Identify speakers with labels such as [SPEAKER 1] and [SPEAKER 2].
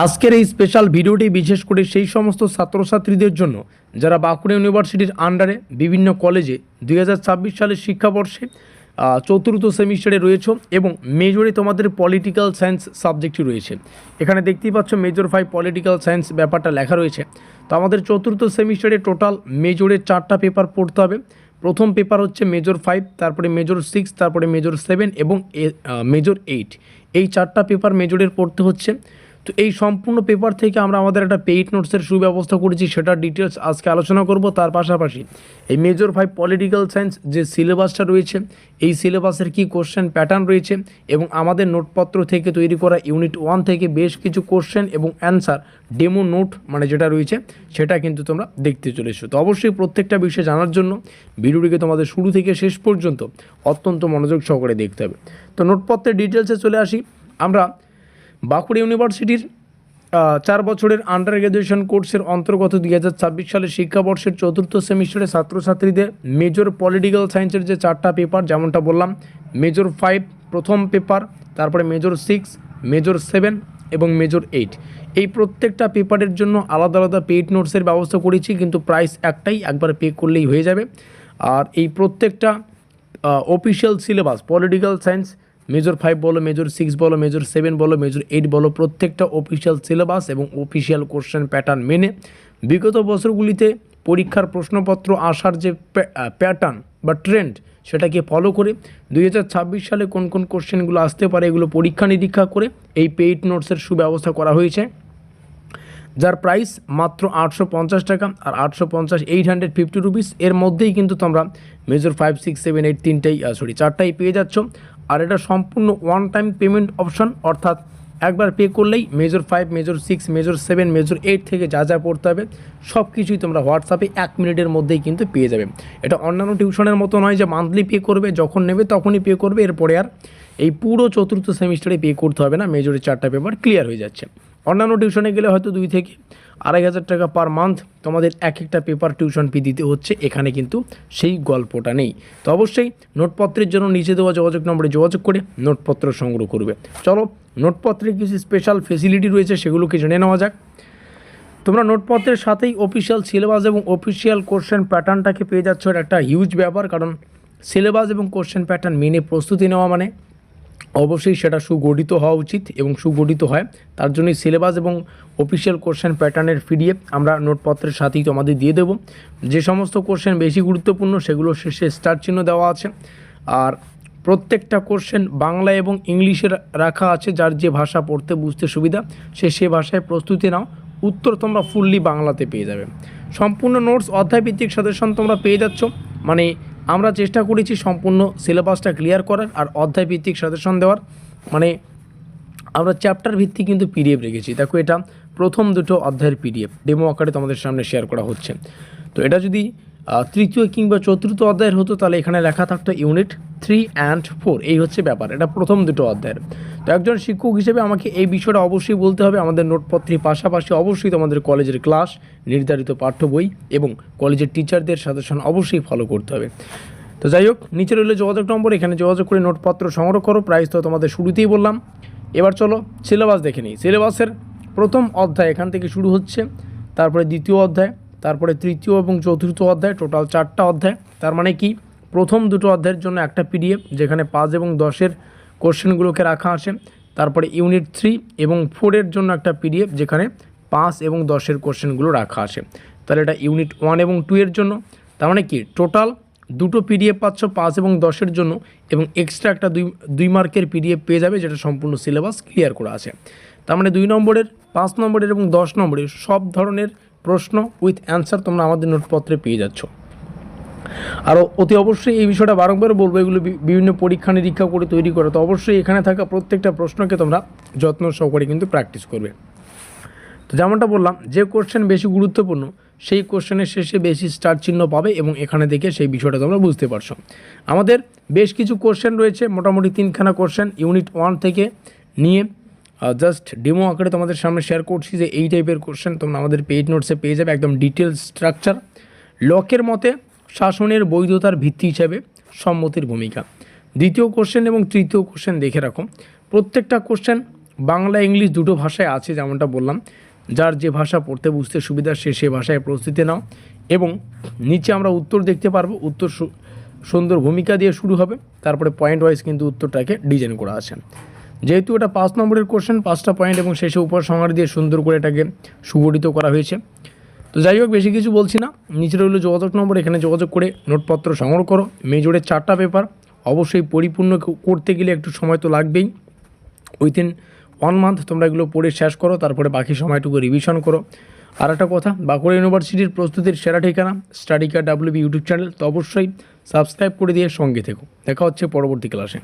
[SPEAKER 1] আজকের এই স্পেশাল ভিডিওটি বিশেষ করে সেই সমস্ত ছাত্রছাত্রীদের জন্য যারা বাঁকুড়া ইউনিভার্সিটির আন্ডারে বিভিন্ন কলেজে 2026 সালের শিক্ষাবর্ষে চতুর্থ সেমিস্টারে রয়েছে এবং মেজরে তোমাদের পলিটিক্যাল সায়েন্স সাবজেক্টটি রয়েছে। এখানে দেখতেই পাচ্ছ মেজর 5 পলিটিক্যাল সায়েন্স ব্যাপারটা লেখা রয়েছে। তো আমাদের চতুর্থ সেমিস্টারে টোটাল মেজরে 4টা পেপার পড়তে হবে। প্রথম পেপার হচ্ছে মেজর 5, তারপরে মেজর 6, তারপরে মেজর 7 এবং মেজর 8। এই 4টা পেপার মেজরের পড়তে হচ্ছে। তো এই সম্পূর্ণ পেপার থেকে আমরা আমাদের একটা পেইড নোটসের সুব্যবস্থা করেছি, সেটার ডিটেলস আজকে আলোচনা করব। তার পাশাপাশি এই মেজর 5 পলিটিক্যাল সায়েন্স যে সিলেবাসটা রয়েছে, এই সিলেবাসের কি কোশ্চেন প্যাটার্ন রয়েছে এবং আমাদের নোটপত্র থেকে তৈরি করা ইউনিট 1 থেকে বেশ কিছু কোশ্চেন এবং অ্যান্সার ডেমো নোট মানে যেটা রয়েছে সেটা কিন্তু তোমরা দেখতে চলেছো। তো অবশ্যই প্রত্যেকটা বিষয় জানার জন্য ভিডিওটিকে তোমাদের শুরু থেকে শেষ পর্যন্ত অত্যন্ত মনোযোগ সহকারে দেখতে হবে। তো নোটপত্রের ডিটেলসে চলে আসি। আমরা বাঁকুড়া ইউনিভার্সিটির 4 বছরের আন্ডার গ্র্যাজুয়েশন কোর্সের অন্তর্গত 2026 সালের শিক্ষাবর্ষের চতুর্থ সেমিস্টারে ছাত্রছাত্রীদের মেজর পলিটিক্যাল সায়েন্সের যে 4টা পেপার, যেমনটা বললাম মেজর 5 প্রথম পেপার, তারপরে মেজর 6, মেজর 7 এবং মেজর 8, এই প্রত্যেকটা পেপারের জন্য আলাদা আলাদা পেইড নোটসের ব্যবস্থা করেছি, কিন্তু প্রাইস একটাই, একবার পে করলেই হয়ে যাবে। আর এই প্রত্যেকটা official syllabus political science major 5 বলো, মেজর 6 বলো, মেজর 7 বলো, মেজর 8 বলো, প্রত্যেকটা অফিসিয়াল সিলেবাস এবং অফিসিয়াল কোশ্চেন প্যাটার্ন মেনে বিগত বছরগুলিতে পরীক্ষার প্রশ্নপত্র আসার যে প্যাটার্ন বা ট্রেন্ড সেটাকে ফলো করে 2026 সালে কোন কোন কোশ্চেনগুলো আসতে পারে এগুলো পরীক্ষা নিরীক্ষা করে এই পেইড নোটসের সুব্যবস্থা করা হয়েছে, যার প্রাইস মাত্র 850 টাকা। আর 850 850 রুপিস এর মধ্যেই কিন্তু তোমরা মেজর 5, 6, 7, 8 4টাই পেয়ে যাচ্ছ। আর এটা সম্পূর্ণ ওয়ান টাইম পেমেন্ট অপশন, অর্থাৎ একবার পে করলেই মেজর 5, মেজর 6, মেজর 7, মেজর 8 থেকে যা যা পড়তে হবে সব কিছুই তোমরা হোয়াটসঅ্যাপে 1 মিনিটের মধ্যেই কিন্তু পেয়ে যাবে। এটা অন্যান্য টিউশনের মতো নয় যে মান্থলি পে করবে, যখন নেবে তখনই পে করবে, এরপরে আর এই পুরো চতুর্থ সেমিস্টারে পে করতে হবে না, মেজরের 4টা পেপার ক্লিয়ার হয়ে যাচ্ছে। অন্যান্য টিউশনে গেলে হয়তো 2 থেকে 2,500 টাকা পার মান্থ তোমাদের একটা পেপার টিউশন ফি দিতে হচ্ছে, এখানে কিন্তু সেই গল্পটা নেই। তো অবশ্যই নোটপত্রের জন্য নিচে দেওয়া যোগাযোগ নম্বরে যোগাযোগ করে নোটপত্র সংগ্রহ করবে। চলো নোটপত্রের কিছু স্পেশাল ফেসিলিটি রয়েছে সেগুলোকে জেনে নেওয়া যাক। তোমরা নোটপত্রের সাথেই অফিসিয়াল সিলেবাস এবং অফিসিয়াল কোশ্চেন প্যাটার্নটাকে পেয়ে যাচ্ছ। এটা একটা হিউজ ব্যাপার, কারণ সিলেবাস এবং কোশ্চেন প্যাটার্ন মেনে প্রস্তুতি নেওয়া মানে অবশ্যই সেটা সুগঠিত হওয়া উচিত এবং সুগঠিত হয়। তার জন্যই সিলেবাস এবং অফিসিয়াল কোশ্চেন প্যাটার্নের পিডিএফ আমরা নোটপত্রের সাথেই তোমাদের দিয়ে দেবো। যে সমস্ত কোশ্চেন বেশি গুরুত্বপূর্ণ সেগুলো শেষে স্টার চিহ্ন দেওয়া আছে। আর প্রত্যেকটা কোশ্চেন বাংলা এবং ইংলিশে রাখা আছে, যার যে ভাষা পড়তে বুঝতে সুবিধা সে ভাষায় প্রস্তুতি নাও, উত্তর তোমরা ফুললি বাংলাতে পেয়ে যাবে। সম্পূর্ণ নোটস অধ্যায়ভিত্তিক সাজেশন তোমরা পেয়ে যাচ্ছ, মানে আমরা চেষ্টা করেছি সম্পূর্ণ সিলেবাসটা ক্লিয়ার করার আর অধ্যায়ভিত্তিক সাজেশন দেওয়ার, মানে আমরা চ্যাপ্টার ভিত্তিক কিন্তু পিডিএফ রেখেছি। দেখো এটা প্রথম দুটো অধ্যায়ের পিডিএফ ডেমো আকারে তোমাদের সামনে শেয়ার করা হচ্ছে। তো এটা যদি তৃতীয় কিংবা চতুর্থ অধ্যায়ের হতো তাহলে এখানে লেখা থাকতো ইউনিট 3 and 4, এই হচ্ছে ব্যাপার। এটা প্রথম দুটো অধ্যায়ের। তো একজন শিক্ষক হিসেবে আমাকে এই বিষয়টা অবশ্যই বলতে হবে, আমাদের নোটপত্রের পাশাপাশি অবশ্যই তোমাদের কলেজের ক্লাস, নির্ধারিত পাঠ্য বই এবং কলেজের টিচারদের সাজেশন অবশ্যই ফলো করতে হবে। তো যাই হোক, নিচে রইল যোগাযোগ নম্বর, এখানে যোগাযোগ করে নোটপত্র সংগ্রহ করো। প্রাইস তো তোমাদের শুরুতেই বললাম। এবার চলো সিলেবাস দেখে নিই। সিলেবাসের প্রথম অধ্যায় এখান থেকে শুরু হচ্ছে, তারপরে দ্বিতীয় অধ্যায়, তারপরে তৃতীয় এবং চতুর্থ অধ্যায়, টোটাল 4টা অধ্যায়। তার মানে কি প্রথম দুটো অধ্যায়ের জন্য একটা পিডিএফ যেখানে 5 এবং 10-এর কোশ্চেনগুলোকে রাখা আছে, তারপরে ইউনিট 3 এবং 4-এর জন্য একটা পিডিএফ যেখানে 5 এবং 10-এর কোশ্চেনগুলো রাখা আছে। তাহলে এটা ইউনিট 1 এবং 2-এর জন্য। তার মানে কি টোটাল দুটো পিডিএফ পাচ্ছ 5 এবং 10-এর জন্য, এবং এক্সট্রা একটা 2 মার্কের পিডিএফ পেয়ে যাবে যেটা সম্পূর্ণ সিলেবাস ক্লিয়ার করা আছে। তার মানে 2 নম্বরের, 5 নম্বরের এবং 10 নম্বরের সব ধরনের প্রশ্ন উইথ অ্যান্সার তোমরা আমাদের নোটপত্রে পেয়ে যাচ্ছ। আরও অতি অবশ্যই এই বিষয়টা বারংবার বলবো, এগুলো বিভিন্ন পরীক্ষা নিরীক্ষা করে তৈরি করা। তো অবশ্যই এখানে থাকা প্রত্যেকটা প্রশ্নকে তোমরা যত্ন সহকারে কিন্তু প্র্যাকটিস করবে। তো যেমনটা বললাম, যে কোশ্চেন বেশি গুরুত্বপূর্ণ সেই কোশ্চেনের শেষে বেশি স্টার চিহ্ন পাবে এবং এখানে দেখে সেই বিষয়টা তোমরা বুঝতে পারছো। আমাদের বেশ কিছু কোশ্চেন রয়েছে, মোটামুটি 3খানা কোশ্চেন ইউনিট 1 থেকে নিয়ে জাস্ট ডেমো আকারে তোমাদের সামনে শেয়ার করছি যে এই টাইপের কোশ্চেন তোমরা আমাদের পেইড নোটসে পেয়ে যাবে, একদম ডিটেলস স্ট্রাকচার। লকের মতে শাসনের বৈধতার ভিত্তি হিসাবে সম্মতির ভূমিকা, দ্বিতীয় কোশ্চেন এবং তৃতীয় কোশ্চেন দেখে রাখো। প্রত্যেকটা কোশ্চেন বাংলা ইংলিশ দুটো ভাষায় আছে, যেমনটা বললাম। যার যে ভাষা পড়তে বুঝতে সুবিধা সে ভাষায় প্রস্তুতি নাও। এবং নিচে আমরা উত্তর দেখতে পারবো, উত্তর সুন্দর ভূমিকা দিয়ে শুরু হবে, তারপরে পয়েন্ট ওয়াইজ কিন্তু উত্তরটাকে ডিজাইন করা আছে। যেহেতু এটা 5 নম্বরের কোশ্চেন, 5টা পয়েন্ট এবং শেষে উপসংহার দিয়ে সুন্দর করে এটাকে সুগঠিত করা হয়েছে। তো যাই হোক, বেশি কিছু বলছি না, নিচে রইল যোগাযোগ নম্বর, এখানে যোগাযোগ করে নোটপত্র সংগ্রহ করো। মেজরের 4টা পেপার অবশ্যই পরিপূর্ণ করতে গেলে একটু সময় তো লাগবেই। উইথিন 1 মান্থ তোমরা এগুলো পড়ে শেষ করো, তারপরে বাকি সময়টুকু রিভিশন করো। আর একটা কথা, বাঁকুড়া ইউনিভার্সিটির প্রস্তুতির সেরা ঠিকানা study card WB YouTube channel, তো অবশ্যই সাবস্ক্রাইব করে দিয়ে সঙ্গে থেকো। দেখা হচ্ছে পরবর্তী ক্লাসে।